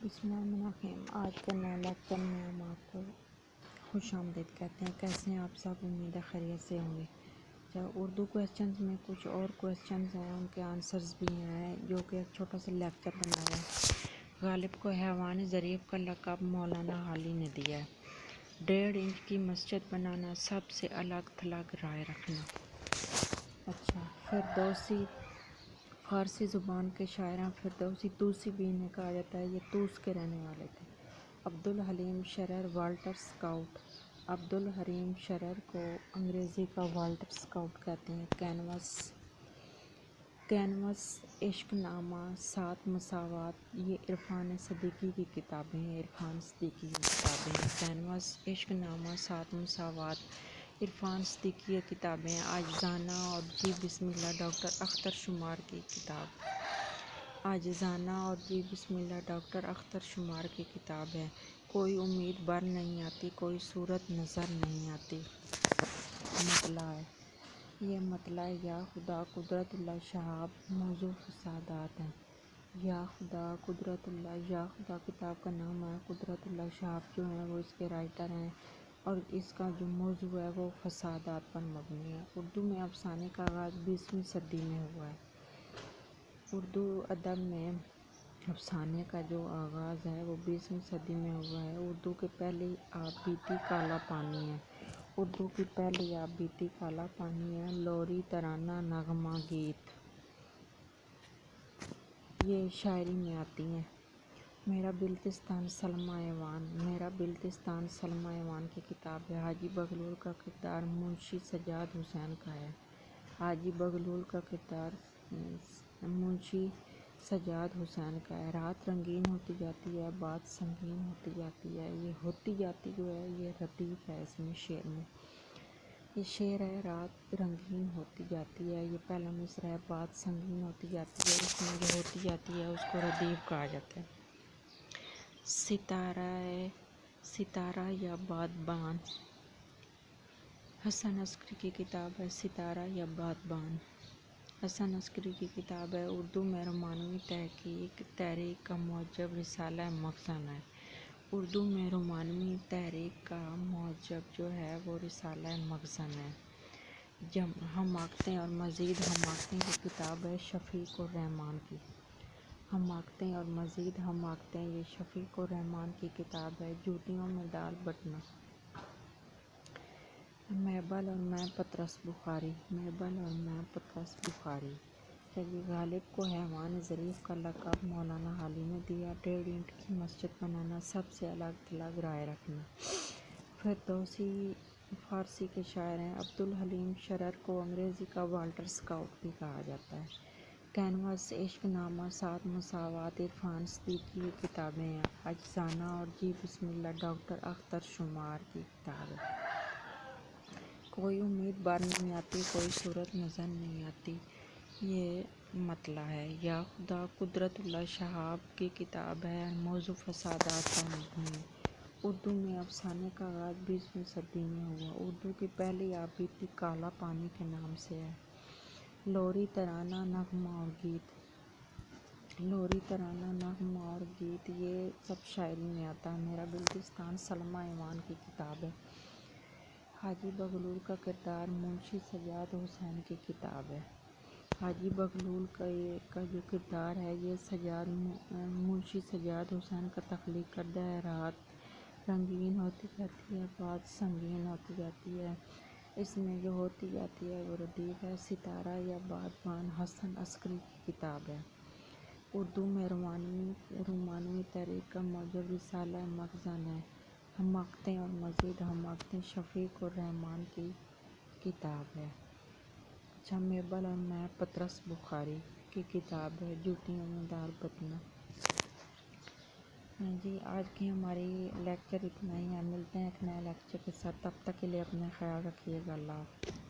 بسم اللہ الرحمن الرحیم۔ آج کے نئے لیکچر میں ہم آپ کو خوش آمدید کہتے ہیں۔ کیسے ہیں آپ سب؟ امید ہے خیریت سے ہوں گے۔ اردو کویسچنز میں کچھ اور کویسچنز ہیں، ان کے آنسرز بھی ہیں، جو کہ ایک چھوٹا سا لیکچر بنا ہوا ہے۔ غالب کو حیوان ظریف کا لقب مولانا حالی نے دیا ہے۔ 1.5 انچ کی مسجد بنانا، سب سے الگ تھلگ رائے رکھنا۔ اچھا، فردوسی فارسی زبان کے شاعراں فردوسی توسی بھی انہیں کہا جاتا ہے، یہ توس کے رہنے والے تھے۔ عبدالحلیم شرر والٹر اسکاؤٹ۔ عبدالحلیم شرر کو انگریزی کا والٹر اسکاؤٹ کہتے ہیں۔ کینوس، عشق نامہ، 7 مساوات، یہ عرفان صدیقی کی کتابیں ہیں۔ کینوس، عشق نامہ، 7 مساوات، عرفان صدیقی کی کتابیں ہیں۔ عاجزانہ اور جی بسم اللہ ڈاکٹر اختر شمار کی کتاب ہے۔ کوئی امید بر نہیں آتی، کوئی صورت نظر نہیں آتی۔ مطلع ہے، یہ مطلع یا خدا قدرت اللہ شہاب موضوع فسادات ہیں۔ یا خدا قدرت اللہ، یا خدا کتاب کا نام ہے۔ قدرت اللہ شہاب جو ہیں وہ اس کے رائٹر ہیں، اور اس کا جو موضوع ہے وہ فسادات پر مبنی ہے۔ اردو میں افسانے کا آغاز 20ویں صدی میں ہوا ہے۔ اردو ادب میں افسانے کا جو آغاز ہے وہ 20ویں صدی میں ہوا ہے۔ اردو کی پہلی آب بیتی کالا پانی ہے۔ لوری، ترانہ، نغمہ، گیت یہ شاعری میں آتی ہیں۔ میرا بلتستان سلمیٰ ایوان کی کتاب ہے۔ حاجی بغلول کا کردار منشی سجاد حسین کا ہے۔ رات رنگین ہوتی جاتی ہے، بات سنگین ہوتی جاتی ہے۔ یہ ہوتی جاتی جو ہے یہ ردیف ہے اس میں، شعر میں۔ یہ شعر ہے، رات رنگین ہوتی جاتی ہے، یہ پہلا مصرع ہے۔ بات سنگین ہوتی جاتی ہے، اس میں جو ہوتی جاتی ہے اس کو ردیف کہا جاتا ہے۔ ستارہ یا بادبان، حسن عسکری کی کتاب ہے۔ ستارہ یا بادبان حسن عسکری کی کتاب ہے۔ اردو میں رومانوی تحریک کا موجب رسالہ مخزن ہے۔ اردو میں رومانوی تحریک کا موجب جو ہے وہ رسالہ مخزن ہے۔ حماقتیں اور مزید حماقتیں کی کتاب ہے شفیق الرحمن کی۔ یہ شفیق الرحمن کی کتاب ہے۔ جوتیوں میں دال بٹنا، میبل اور میں پطرس بخاری۔ چلیے، غالب کو حیوان ظریف کا لقب مولانا حالی نے دیا۔ 1.5 انچ کی مسجد بنانا، سب سے الگ تھلگ رائے رکھنا۔ فردوسی فارسی کے شاعر ہیں۔ عبدالحلیم شرر کو انگریزی کا والٹر اسکاؤٹ بھی کہا جاتا ہے۔ کینوس، عشق نامہ، 7 مساوات، عرفان صدیقی کی کتابیں ہیں۔ عاجزانہ اور جی بسم اللہ ڈاکٹر اختر شمار کی کتاب ہے۔ کوئی امید بر نہیں آتی، کوئی صورت نظر نہیں آتی، یہ مطلع ہے۔ یا خدا قدرت اللہ شہاب کی کتاب ہے، موضوع فسادات پر مبنی ہے۔ اردو میں افسانے کا آغاز 20ویں صدی میں ہوا۔ اردو کی پہلی آب بیتی کالا پانی کے نام سے ہے۔ لوری، ترانہ، نغمہ اور گیت یہ سب شاعری میں آتا ہے۔ میرا بلتستان سلمیٰ ایوان کی کتاب ہے۔ حاجی بغلول کا کردار منشی سجاد حسین کی کتاب ہے۔ حاجی بغلول کا جو کردار ہے یہ منشی سجاد حسین کا تخلیق کردہ ہے۔ رات رنگین ہوتی جاتی ہے، بات سنگین ہوتی جاتی ہے، اس میں جو ہوتی جاتی ہے وہ ردیف ہے۔ ستارہ یا بادبان حسن عسکری کی کتاب ہے۔ اردو میں رومانوی تحریک کا موجب رسالہ مخزن ہے۔ حماقتیں اور مزید حماقتیں شفیق الرحمن کی کتاب ہے۔ میبل اور میں پطرس بخاری کی کتاب ہے۔ جوتیوں میں دال بٹنا۔ جی، آج کی ہماری لیکچر اتنا ہی ہے۔ ملتے ہیں ایک نئے لیکچر کے ساتھ، تب تک کے لیے اپنا خیال رکھیے گا۔ اللہ حافظ۔